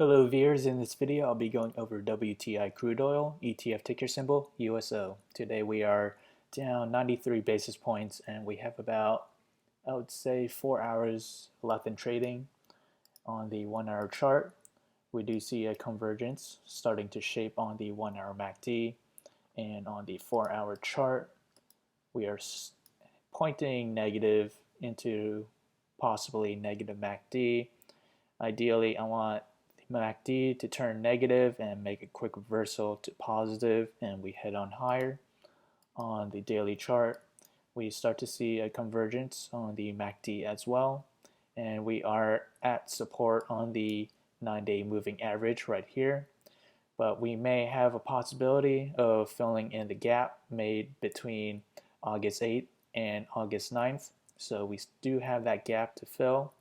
Hello viewers, in this video I'll be going over WTI crude oil, ETF ticker symbol USO. Today we are down 93 basis points and we have about, I would say, 4 hours left in trading. On the 1 hour chart, we do see a convergence starting to shape on the 1 hour MACD, and on the 4 hour chart we are pointing negative into possibly negative MACD. Ideally I want MACD to turn negative and make a quick reversal to positive, and we head on higher. On the daily chart, we start to see a convergence on the MACD as well, and we are at support on the 9-day moving average right here, but we may have a possibility of filling in the gap made between August 8th and August 9th, so we do have that gap to fill.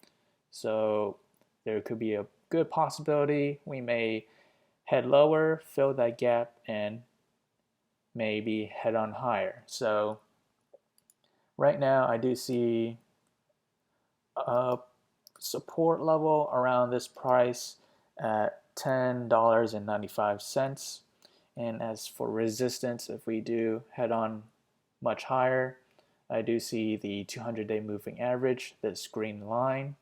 So there could be a good possibility we may head lower, fill that gap, and maybe head on higher. So right now I do see a support level around this price at $10.95. And as for resistance, if we do head on much higher, I do see the 200-day moving average, this green line,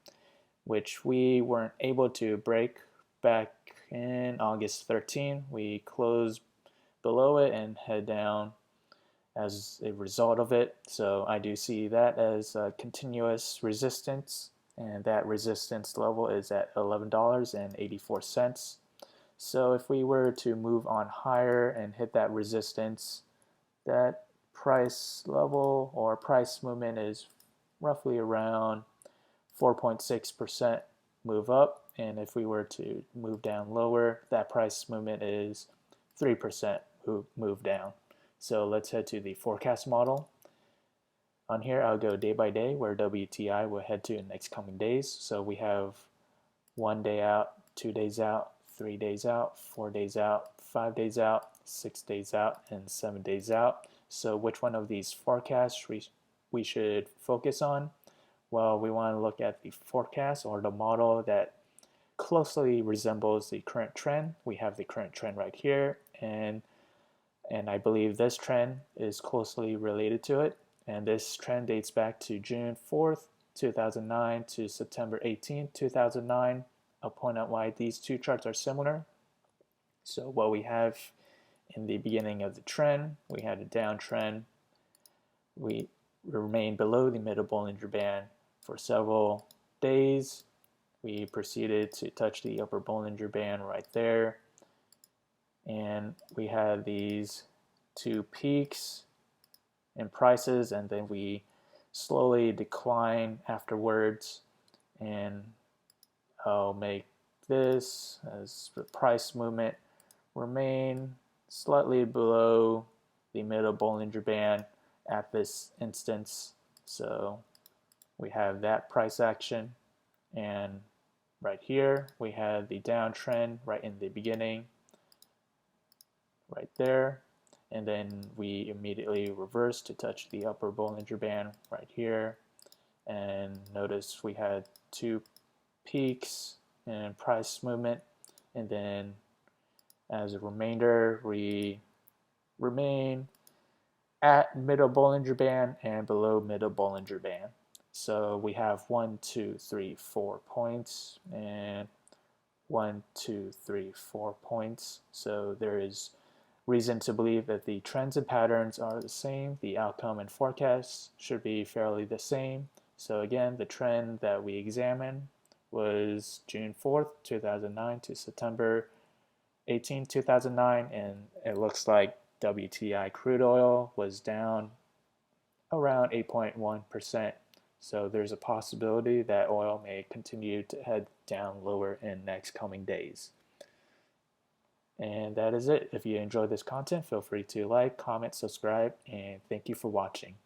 which we weren't able to break back in August 13. We closed below it and head down as a result of it. So I do see that as a continuous resistance, and that resistance level is at $11.84. So if we were to move on higher and hit that resistance, that price level or price movement is roughly around 4.6% move up, and if we were to move down lower, that price movement is 3% move down. So let's head to the forecast model. On here I'll go day by day where WTI will head to in the next coming days. So we have 1 day out, 2 days out, 3 days out, 4 days out, 5 days out, 6 days out, and 7 days out. So which one of these forecasts we should focus on? Well, we want to look at the forecast or the model that closely resembles the current trend. We have the current trend right here, and I believe this trend is closely related to it. And this trend dates back to June 4th, 2009 to September 18th, 2009. I'll point out why these two charts are similar. So what we have in the beginning of the trend, we had a downtrend. We remained below the middle Bollinger Band for several days. We proceeded to touch the upper Bollinger Band right there, and we had these two peaks in prices, and then we slowly decline afterwards, and I'll make this as the price movement remain slightly below the middle Bollinger Band at this instance. So we have that price action, and right here we had the downtrend right in the beginning right there, and then we immediately reversed to touch the upper Bollinger Band right here, and notice we had two peaks in price movement, and then as a remainder we remain at middle Bollinger Band and below middle Bollinger Band. So we have 1, 2, 3, 4 points, and 1, 2, 3, 4 points. So there is reason to believe that the trends and patterns are the same. The outcome and forecast should be fairly the same. So again, the trend that we examined was June 4th, 2009 to September 18th, 2009, and it looks like WTI crude oil was down around 8.1%. So there's a possibility that oil may continue to head down lower in next coming days. And that is it. If you enjoyed this content, feel free to like, comment, subscribe, and thank you for watching.